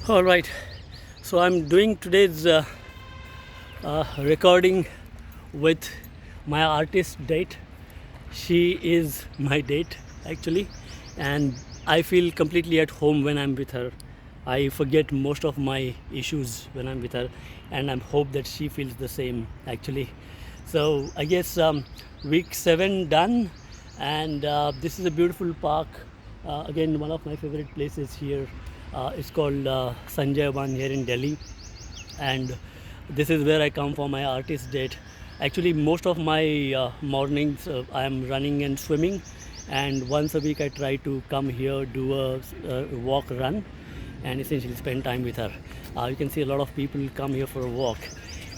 All right, so I'm doing today's recording with my artist date. She is my date actually, and I feel completely at home when I'm with her. I forget most of my issues when I'm with her, and I hope that she feels the same actually. So I guess week 7 done, and this is a beautiful park. Again, one of my favorite places here. It's called Sanjay Van here in Delhi, and this is where I come for my artist date. Actually, most of my mornings I am running and swimming, and once a week I try to come here, do a walk, run, and essentially spend time with her. You can see a lot of people come here for a walk,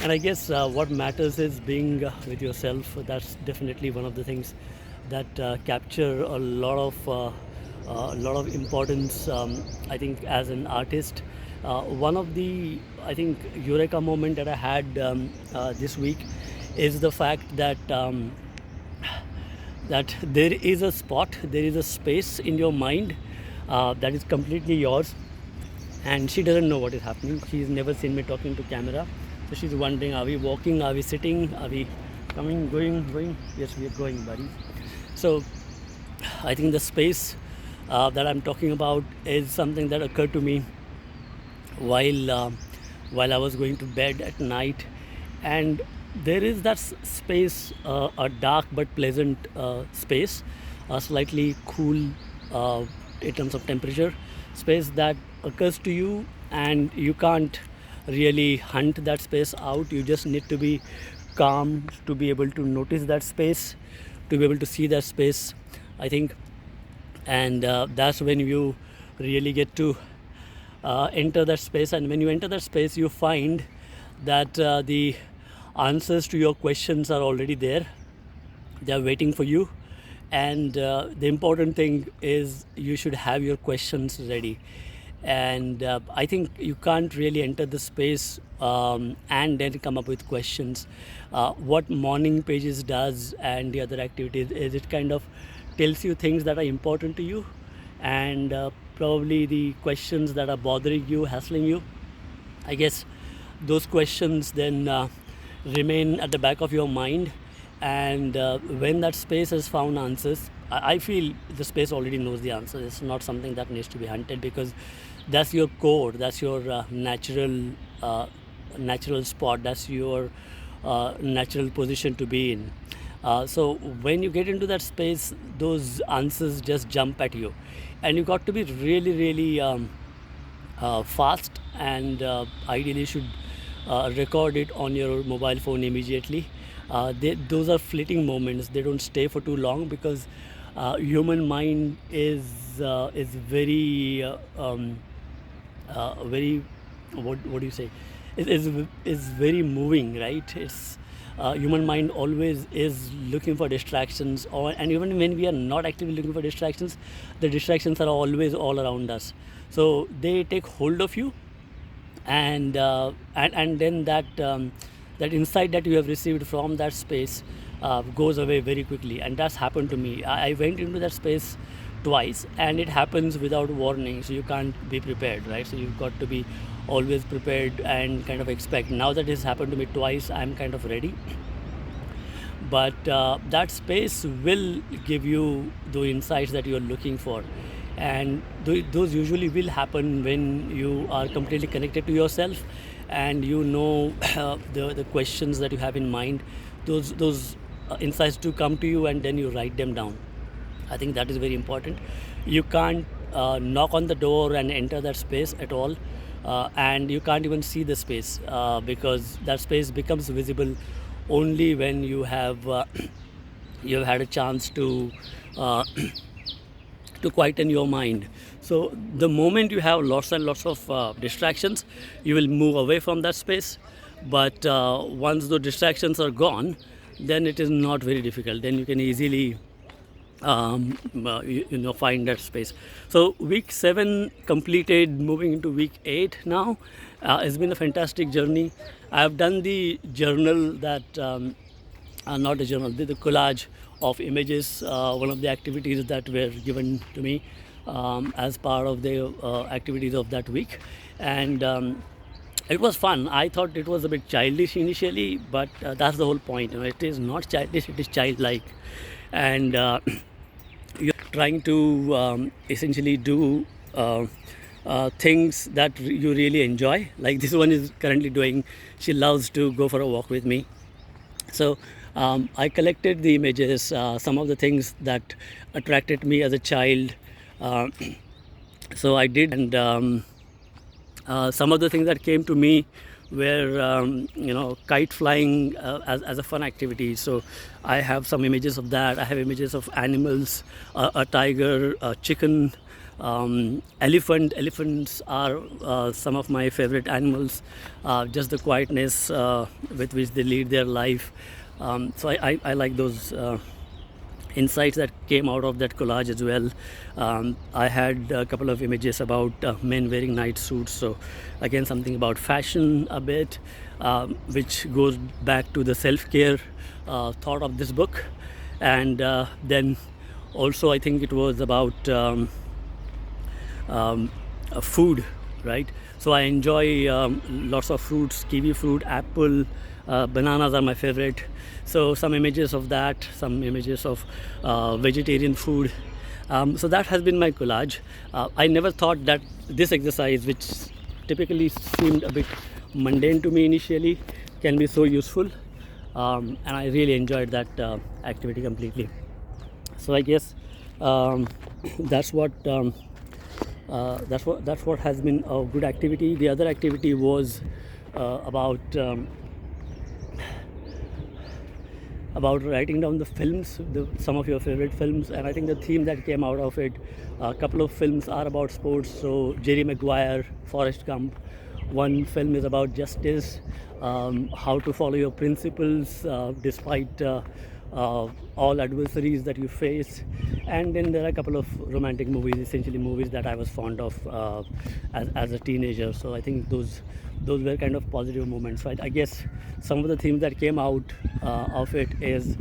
and I guess what matters is being with yourself. That's definitely one of the things that capture a lot of importance. I think as an artist, one of the I think eureka moment that I had this week is the fact that there is a spot, there is a space in your mind that is completely yours, and she doesn't know what is happening. She's never seen me talking to camera, so she's wondering, are we walking, are we sitting, are we coming, going? Yes, we are going, buddy. So I think the space that I'm talking about is something that occurred to me while while I was going to bed at night, and there is that space, a dark but pleasant space, slightly cool in terms of temperature, space that occurs to you, and you can't really hunt that space out. You just need to be calm to be able to notice that space, to be able to see that space, I think. And that's when you really get to enter that space. And when you enter that space, you find that the answers to your questions are already there. They are waiting for you, and the important thing is you should have your questions ready. And I think you can't really enter the space and then come up with questions. What morning pages does and the other activities is it kind of tells you things that are important to you, and probably the questions that are bothering you, hassling you, I guess those questions then remain at the back of your mind. And when that space has found answers, I feel the space already knows the answer. It's not something that needs to be hunted, because that's your core, that's your natural spot, that's your natural position to be in. So when you get into that space, those answers just jump at you, and you got to be really, really fast, and ideally should record it on your mobile phone immediately. Those are fleeting moments. They don't stay for too long, because human mind is very what do you say? Is very moving, right? It's human mind always is looking for distractions, and even when we are not actively looking for distractions, the distractions are always all around us. So they take hold of you, and then that insight that you have received from that space goes away very quickly. And that's happened to me. I went into that space twice, and it happens without warning, so you can't be prepared, right? So you've got to be always prepared and kind of expect. Now that it's happened to me twice, I'm kind of ready. But that space will give you the insights that you're looking for, and those usually will happen when you are completely connected to yourself, and you know the questions that you have in mind. Those insights do come to you, and then you write them down. I think that is very important. You can't knock on the door and enter that space at all, and you can't even see the space, because that space becomes visible only when you have you have had a chance uh, to quieten your mind. So the moment you have lots and lots of distractions, you will move away from that space. But once the distractions are gone, then it is not very difficult. Then you can easily find that space. So week 7 completed, moving into week 8 now. It's been a fantastic journey. I have done the journal that not a journal, the collage of images, one of the activities that were given to me. as part of the activities of that week. And it was fun. I thought it was a bit childish initially, but that's the whole point. It is not childish, it is childlike. And you're trying to essentially do things that you really enjoy. Like this one is currently doing, she loves to go for a walk with me. So I collected the images, some of the things that attracted me as a child. Uh, so I did, and some of the things that came to me were, kite flying as a fun activity. So I have some images of that. I have images of animals, a tiger, a chicken, elephant. Elephants are some of my favorite animals. Just the quietness with which they lead their life. So I like those insights that came out of that collage as well. I had a couple of images about men wearing night suits. So again, something about fashion a bit, which goes back to the self-care thought of this book. And then also I think it was about food, right? So I enjoy lots of fruits, kiwi fruit, apple, bananas are my favorite. So some images of that, some images of vegetarian food. So that has been my collage. I never thought that this exercise, which typically seemed a bit mundane to me initially, can be so useful. And I really enjoyed that activity completely. So I guess that's what that's what has been a good activity. The other activity was about writing down the films, some of your favorite films. And I think the theme that came out of it, a couple of films are about sports. So Jerry Maguire, Forrest Gump. One film is about justice, how to follow your principles despite all adversaries that you face. And then there are a couple of romantic movies, essentially movies that I was fond of as a teenager. So I think those were kind of positive moments. So I guess some of the themes that came out of it is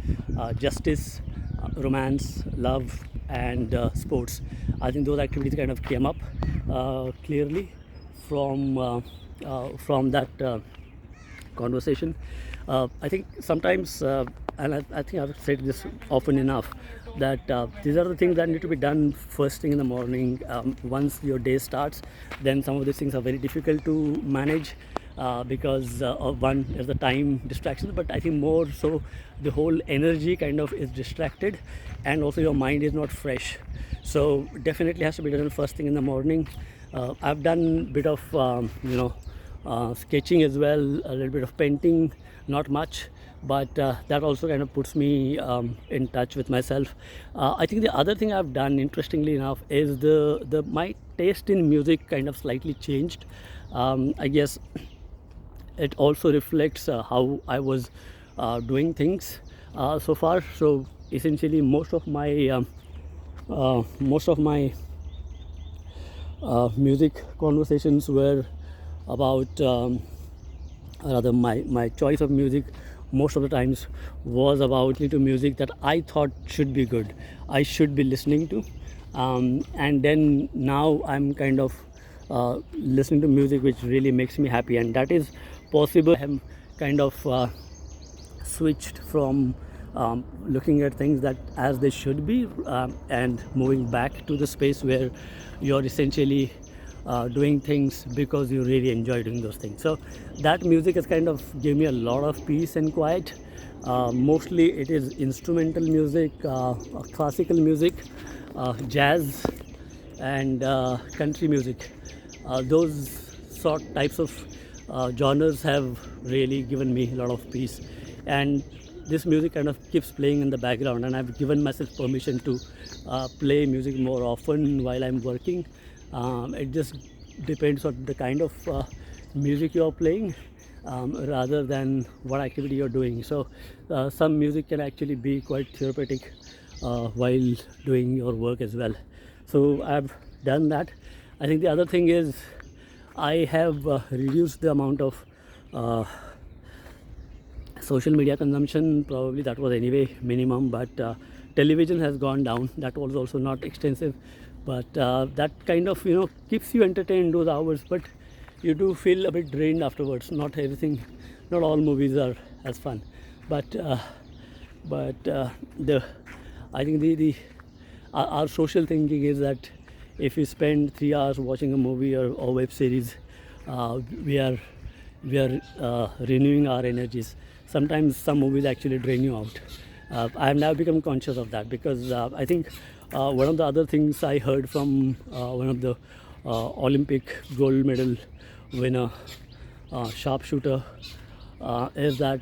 justice, romance, love, and sports. I think those activities kind of came up clearly from that conversation. I think sometimes, and I think I've said this often enough, that these are the things that need to be done first thing in the morning. Once your day starts, then some of these things are very difficult to manage because of one is the time distraction, but I think more so the whole energy kind of is distracted, and also your mind is not fresh. So definitely has to be done first thing in the morning. I've done a bit of sketching as well, a little bit of painting, not much, but that also kind of puts me in touch with myself. I think the other thing I've done, interestingly enough, is the my taste in music kind of slightly changed. I guess it also reflects how I was doing things so far. So essentially, most of my music conversations were about, rather my choice of music most of the times was about little music that I thought should be good, I should be listening to. And then now I'm kind of listening to music which really makes me happy, and that is possible. I'm kind of switched from looking at things that as they should be, and moving back to the space where you're essentially doing things because you really enjoy doing those things. So that music has kind of gave me a lot of peace and quiet. Mostly it is instrumental music, classical music, jazz, and country music. Those types of genres have really given me a lot of peace, and this music kind of keeps playing in the background, and I've given myself permission to play music more often while I'm working. It just depends on the kind of music you're playing, rather than what activity you're doing. So some music can actually be quite therapeutic while doing your work as well. So I've done that. I think the other thing is I have reduced the amount of social media consumption. Probably that was anyway minimum, but television has gone down. That was also not extensive, but that kind of keeps you entertained those hours, but you do feel a bit drained afterwards. Not everything, not all movies are as fun, but the I think the our social thinking is that if you spend 3 hours watching a movie or web series, we are renewing our energies. Sometimes some movies actually drain you out. I have now become conscious of that, because I think one of the other things I heard from one of the Olympic gold medal winner, sharpshooter, is that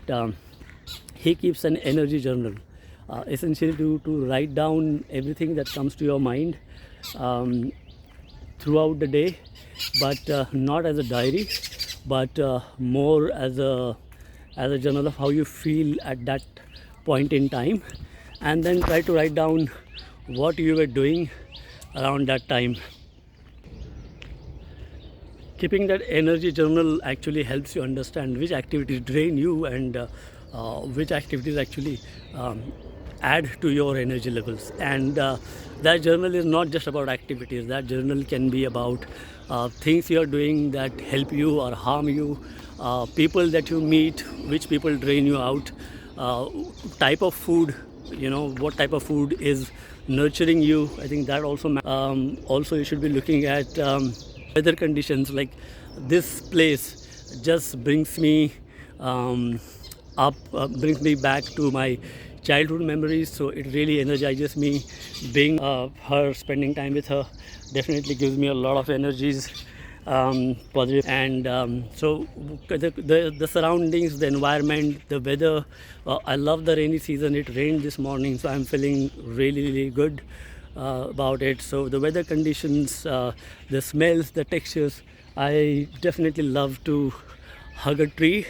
he keeps an energy journal, essentially to write down everything that comes to your mind um, throughout the day, but not as a diary, but more as a journal of how you feel at that point in time, and then try to write down what you were doing around that time. Keeping that energy journal actually helps you understand which activities drain you, and which activities actually um, add to your energy levels. And that journal is not just about activities. That journal can be about things you are doing that help you or harm you, people that you meet, which people drain you out, uh, type of food, what type of food is nurturing you. I think that also also you should be looking at weather conditions. Like, this place just brings me brings me back to my childhood memories, so it really energizes me. Being her, spending time with her, definitely gives me a lot of energies, positive. And so the surroundings, the environment, the weather, I love the rainy season. It rained this morning, so I'm feeling really good about it. So the weather conditions, the smells, the textures, I definitely love to hug a tree.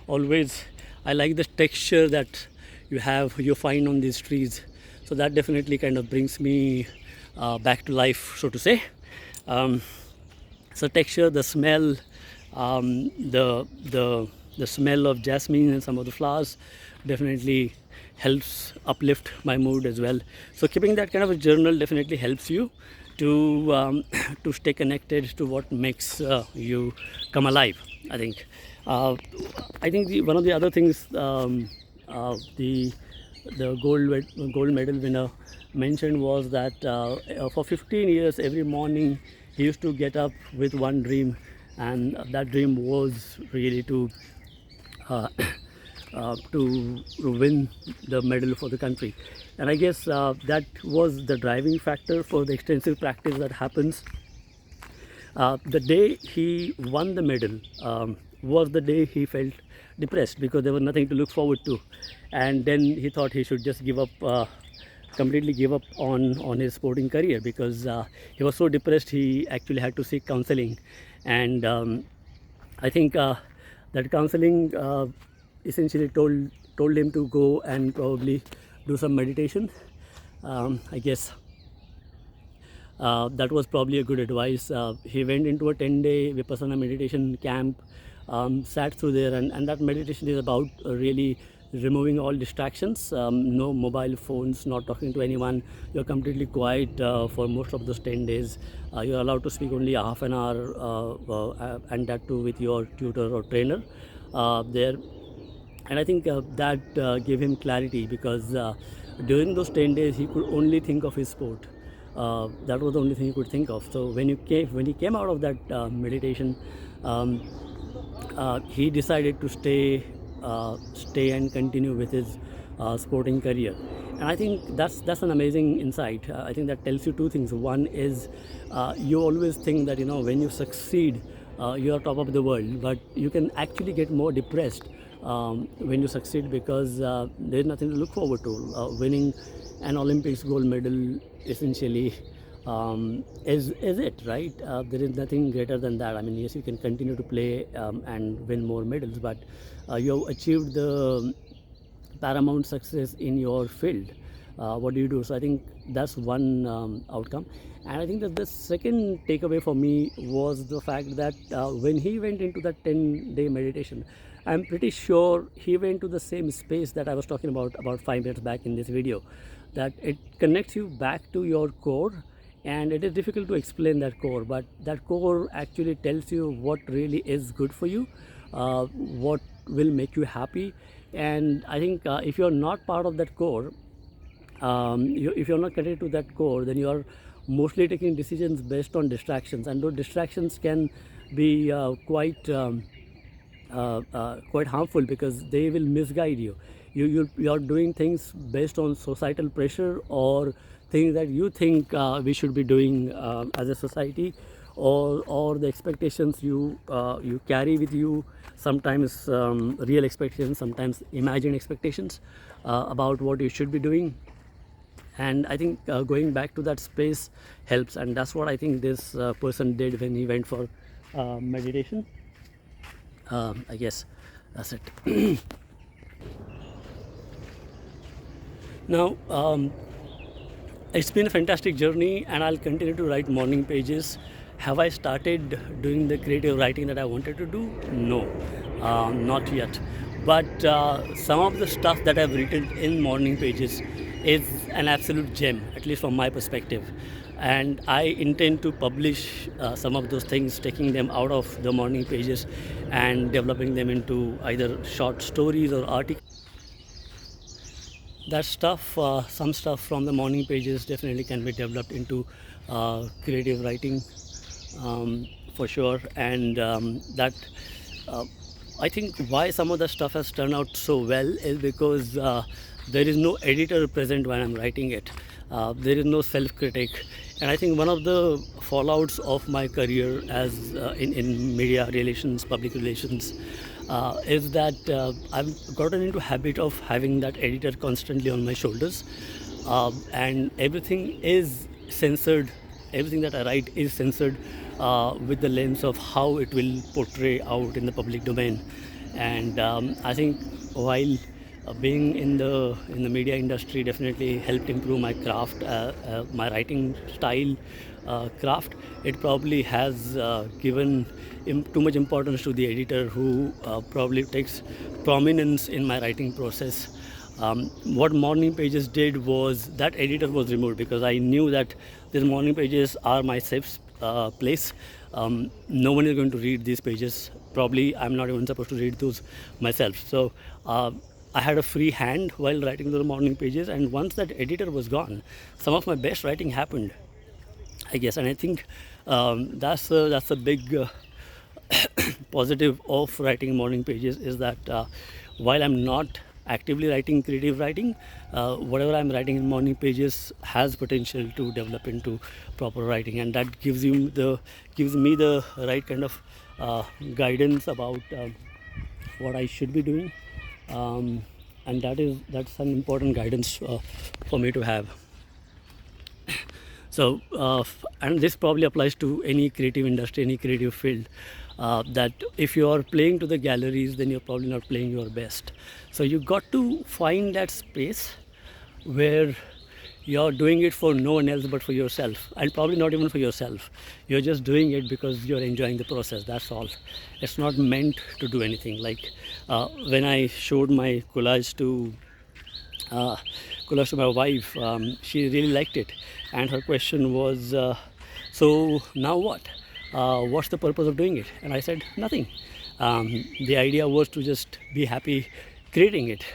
Always, I like the texture that you find on these trees. So that definitely kind of brings me back to life, so to say. um, so texture, the smell, the smell of jasmine and some of the flowers definitely helps uplift my mood as well. So keeping that kind of a journal definitely helps you to to stay connected to what makes you come alive, I think. uh, I think one of the other things, the gold medal winner mentioned, was that for 15 years every morning he used to get up with one dream, and that dream was really uh, to win the medal for the country. And I guess that was the driving factor for the extensive practice that happens. The day he won the medal was the day he felt depressed, because there was nothing to look forward to. And then he thought he should just completely give up on his sporting career, because he was so depressed he actually had to seek counseling. And I think that counseling essentially told him to go and probably do some meditation. I guess that was probably a good advice. He went into a 10-day Vipassana meditation camp, sat through there, and that meditation is about really removing all distractions, no mobile phones, not talking to anyone. You're completely quiet for most of those 10 days. You're allowed to speak only a half an hour, and that too with your tutor or trainer there. And I think that gave him clarity, because during those 10 days he could only think of his sport. That was the only thing he could think of. So when he came out of that meditation, um, he decided to stay and continue with his sporting career. And I think that's an amazing insight. I think that tells you two things. One is, you always think that when you succeed, you are top of the world, but you can actually get more depressed when you succeed, because there's nothing to look forward to. Winning an Olympics gold medal essentially is it, right? There is nothing greater than that. I mean, yes, you can continue to play and win more medals, but you have achieved the paramount success in your field. What do you do? So I think that's one outcome. And I think that the second takeaway for me was the fact that when he went into that 10-day meditation, I'm pretty sure he went to the same space that I was talking about 5 minutes back in this video, that it connects you back to your core. and it is difficult to explain that core, but that core actually tells you what really is good for you, what will make you happy. And I think if you're not part of that core, if you're not connected to that core, then you are mostly taking decisions based on distractions, and those distractions can be quite harmful because they will misguide you. You're doing things based on societal pressure, or things that you think we should be doing as a society, or the expectations you carry with you. Sometimes real expectations, sometimes imagined expectations about what you should be doing. And I think going back to that space helps, and that's what I think this person did when he went for meditation. I guess that's it. Now, it's been a fantastic journey, and I'll continue to write morning pages. Have I started doing the creative writing that I wanted to do? No, not yet. But some of the stuff that I've written in morning pages is an absolute gem, at least from my perspective. And I intend to publish some of those things, taking them out of the morning pages and developing them into either short stories or articles. That stuff, some stuff from the morning pages definitely can be developed into creative writing, for sure. And that uh, I think why some of the stuff has turned out so well is because there is no editor present when I'm writing it. There is no self-critic, and I think one of the fallouts of my career as in media relations, public relations, is that I've gotten into habit of having that editor constantly on my shoulders, and everything is censored. Everything that I write is censored with the lens of how it will portray out in the public domain. And I think while being in the media industry definitely helped improve my craft, my writing style, craft. It probably has given too much importance to the editor, who probably takes prominence in my writing process. What morning pages did was that editor was removed, because I knew that these morning pages are my safe place. No one is going to read these pages. Probably I'm not even supposed to read those myself. So I had a free hand while writing those morning pages, and once that editor was gone, some of my best writing happened, I guess. And I think that's a big positive of writing morning pages, is that while I'm not actively writing creative writing, whatever I'm writing in morning pages has potential to develop into proper writing, and that gives me the right kind of guidance about what I should be doing, and that's an important guidance for me to have. So, and this probably applies to any creative industry, any creative field. That if you are playing to the galleries, then you're probably not playing your best. So you got to find that space where you're doing it for no one else but for yourself, and probably not even for yourself. You're just doing it because you're enjoying the process. That's all. It's not meant to do anything. Like when I showed my uh, collage to my wife, she really liked it, and her question was, "So now what? What's the purpose of doing it?" And I said, "Nothing. The idea was to just be happy creating it."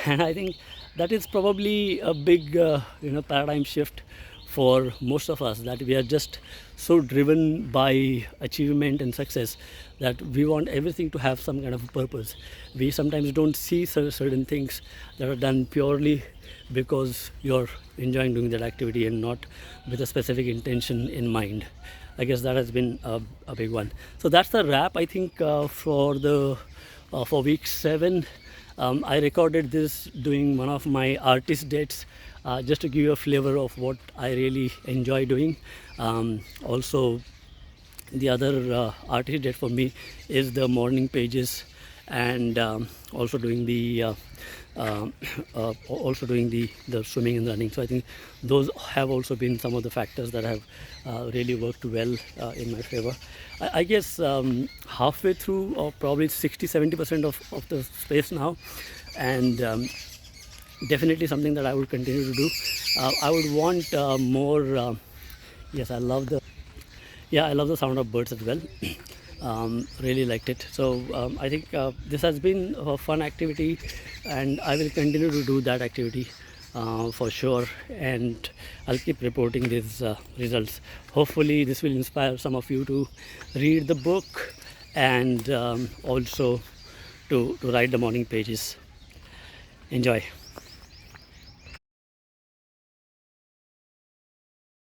And I think that is probably a big, paradigm shift for most of us, that we are just so driven by achievement and success that we want everything to have some kind of purpose. We sometimes don't see certain things that are done purely because you're enjoying doing that activity and not with a specific intention in mind. I guess that has been a big one. So that's the wrap, I think, for week 7. I recorded this doing one of my artist dates, just to give you a flavor of what I really enjoy doing. Also, the other artist date for me is the morning pages, and also doing the the swimming and running. So I think those have also been some of the factors that have really worked well in my favor. I guess halfway through, or probably 60-70% of the space now, and definitely something that I would continue to do. I would want more Yes, I love the sound of birds as well. Really liked it. So I think this has been a fun activity, and I will continue to do that activity for sure. And I'll keep reporting these results. Hopefully, this will inspire some of you to read the book and also to write the morning pages. Enjoy.